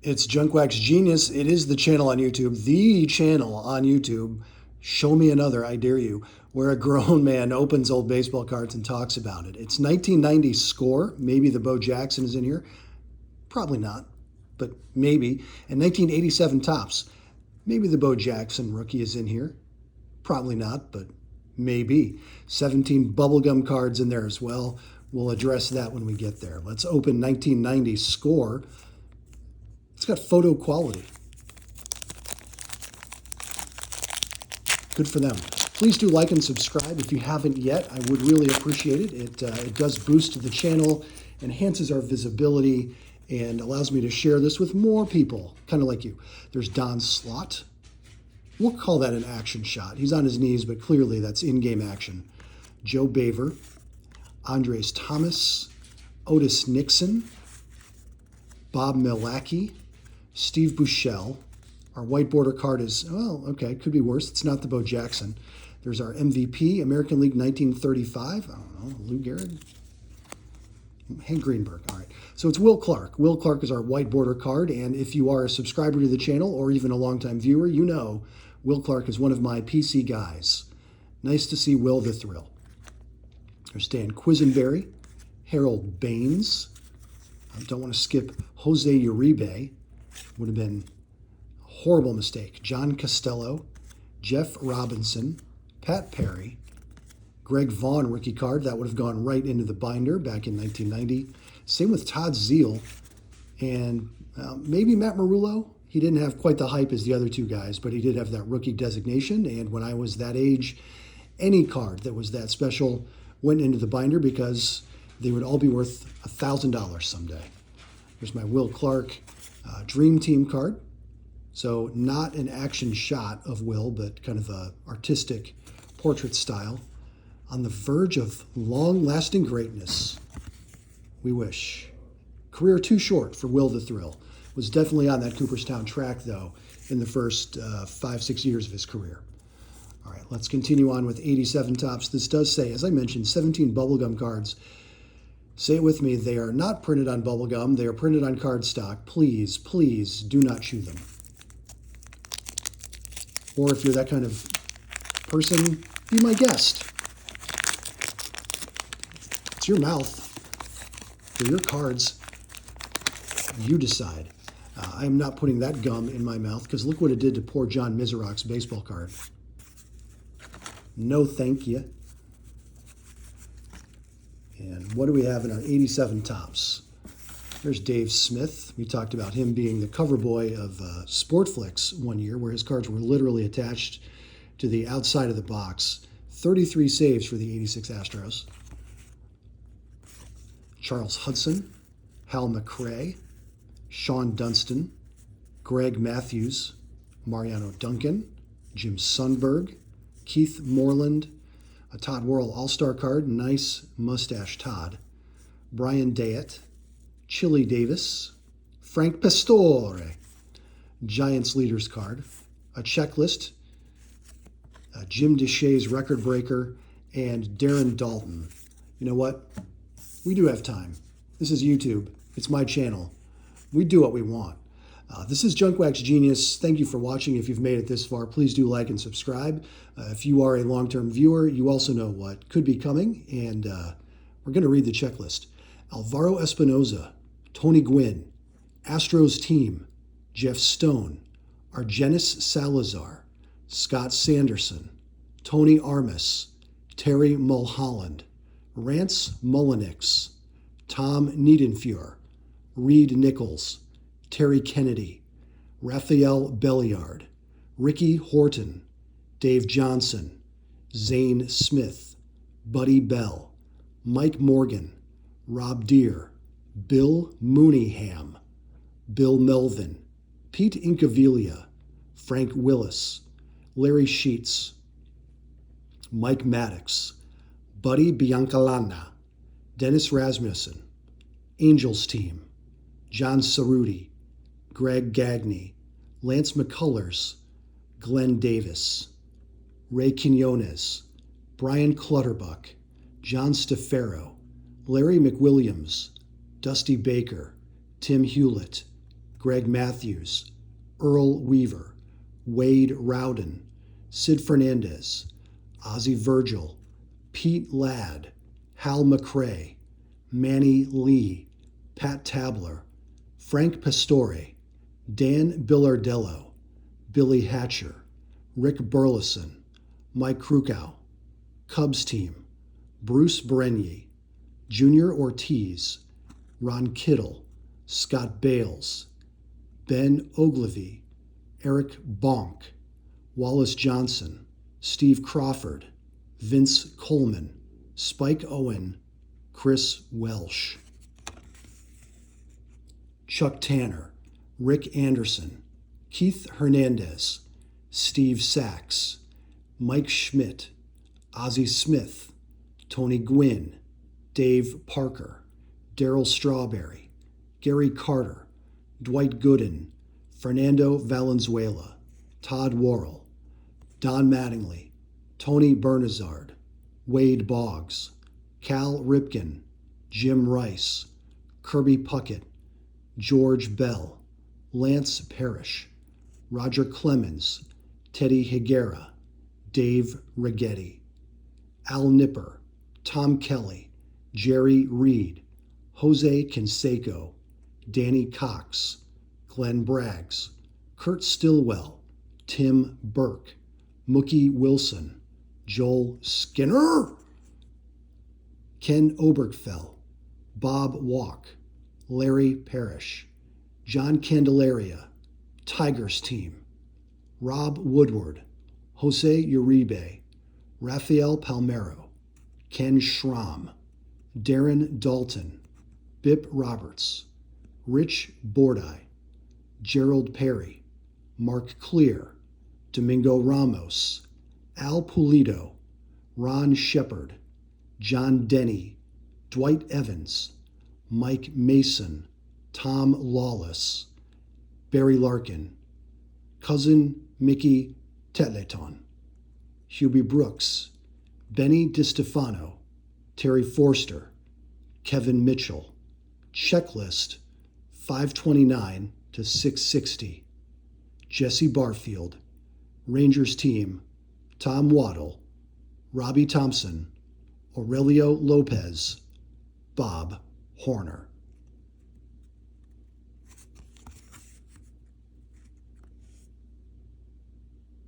It's Junk Wax Genius. It is the channel on YouTube, the channel on YouTube. Show me another, I dare you, where a grown man opens old baseball cards and talks about it. It's 1990 Score. Maybe the Bo Jackson is in here. Probably not, but maybe. And 1987 Topps. Maybe the Bo Jackson rookie is in here. Probably not, but maybe. 17 bubblegum cards in there as well. We'll address that when we get there. Let's open 1990 Score. It's got photo quality. Good for them. Please do like and subscribe if you haven't yet. I would really appreciate it. It does boost the channel, enhances our visibility, and allows me to share this with more people, kind of like you. There's Don Slaught. We'll call that an action shot. He's on his knees, but clearly that's in-game action. Joe Baver, Andres Thomas, Otis Nixon, Bob Milwaukee, Steve Buechele. Our white border card is, well, okay, could be worse. It's not the Bo Jackson. There's our MVP, American League 1935. I don't know, Lou Gehrig? Hank Greenberg. All right. So it's Will Clark. Will Clark is our white border card, and if you are a subscriber to the channel or even a longtime viewer, you know Will Clark is one of my PC guys. Nice to see Will the Thrill. There's Dan Quisenberry, Harold Baines. I don't want to skip Jose Uribe. Would have been a horrible mistake. John Costello, Jeff Robinson, Pat Perry, Greg Vaughn rookie card. That would have gone right into the binder back in 1990. Same with Todd Zeile and maybe Matt Marullo. He didn't have quite the hype as the other two guys, but he did have that rookie designation. And when I was that age, any card that was that special went into the binder because they would all be worth $1,000 someday. Here's my Will Clark Dream Team card. So not an action shot of Will, but kind of a artistic portrait style. On the verge of long-lasting greatness, we wish. Career too short for Will the Thrill. Was definitely on that Cooperstown track, though, in the first 5-6 years of his career. All right, let's continue on with 87 Topps. This does say, as I mentioned, 17 bubblegum cards. Say it with me, they are not printed on bubblegum. They are printed on cardstock. Please, please do not chew them. Or if you're that kind of person, be my guest. It's your mouth. They're your cards. You decide. I am not putting that gum in my mouth because look what it did to poor John Miserock's baseball card. No thank you. And what do we have in our 87 Topps? There's Dave Smith. We talked about him being the cover boy of Sportflix one year, where his cards were literally attached to the outside of the box. 33 saves for the 86 Astros. Charles Hudson, Hal McRae, Sean Dunston, Greg Matthews, Mariano Duncan, Jim Sundberg, Keith Moreland, a Todd Worrell All-Star card, nice mustache Todd, Brian Dayett, Chili Davis, Frank Pastore, Giants Leaders card, a checklist, Jim Deshaies record breaker, and Darren Dalton. You know what? We do have time. This is YouTube. It's my channel. We do what we want. This is Junk Wax Genius. Thank you for watching. If you've made it this far, please do like and subscribe. If you are a long-term viewer, you also know what could be coming, and we're going to read the checklist. Alvaro Espinoza, Tony Gwynn, Astros team, Jeff Stone, Argenis Salazar, Scott Sanderson, Tony Armas, Terry Mulholland, Rance Mullenix, Tom Niedenfuhr, Reed Nichols, Terry Kennedy, Rafael Belliard, Ricky Horton, Dave Johnson, Zane Smith, Buddy Bell, Mike Morgan, Rob Deere, Bill Mooneyham, Bill Melvin, Pete Incaviglia, Frank Willis, Larry Sheets, Mike Maddox, Buddy Biancalana, Dennis Rasmussen, Angels team, John Cerruti, Greg Gagne, Lance McCullers, Glenn Davis, Ray Quinones, Brian Clutterbuck, John Stefero, Larry McWilliams, Dusty Baker, Tim Hewlett, Greg Matthews, Earl Weaver, Wade Rowden, Sid Fernandez, Ozzie Virgil, Pete Ladd, Hal McRae, Manny Lee, Pat Tabler, Frank Pastore, Dan Billardello, Billy Hatcher, Rick Burleson, Mike Krukow, Cubs team, Bruce Brenye, Junior Ortiz, Ron Kittle, Scott Bales, Ben Ogilvy, Eric Bonk, Wallace Johnson, Steve Crawford, Vince Coleman, Spike Owen, Chris Welsh, Chuck Tanner, Rick Anderson, Keith Hernandez, Steve Sachs, Mike Schmidt, Ozzie Smith, Tony Gwynn, Dave Parker, Darryl Strawberry, Gary Carter, Dwight Gooden, Fernando Valenzuela, Todd Worrell, Don Mattingly, Tony Bernazard, Wade Boggs, Cal Ripken, Jim Rice, Kirby Puckett, George Bell, Lance Parrish, Roger Clemens, Teddy Higuera, Dave Righetti, Al Nipper, Tom Kelly, Jerry Reed, Jose Canseco, Danny Cox, Glenn Braggs, Kurt Stillwell, Tim Burke, Mookie Wilson, Joel Skinner, Ken Obergfell, Bob Walk, Larry Parrish, John Candelaria, Tigers team, Rob Woodward, Jose Uribe, Rafael Palmeiro, Ken Schramm, Darren Dalton, Bip Roberts, Rich Bordai, Gerald Perry, Mark Clear, Domingo Ramos, Al Pulido, Ron Shepard, John Denny, Dwight Evans, Mike Mason, Tom Lawless, Barry Larkin, Cousin Mickey Tetleton, Hubie Brooks, Benny DiStefano, Terry Forster, Kevin Mitchell, Checklist 529 to 660, Jesse Barfield, Rangers team, Tom Waddle, Robbie Thompson, Aurelio Lopez, Bob Horner.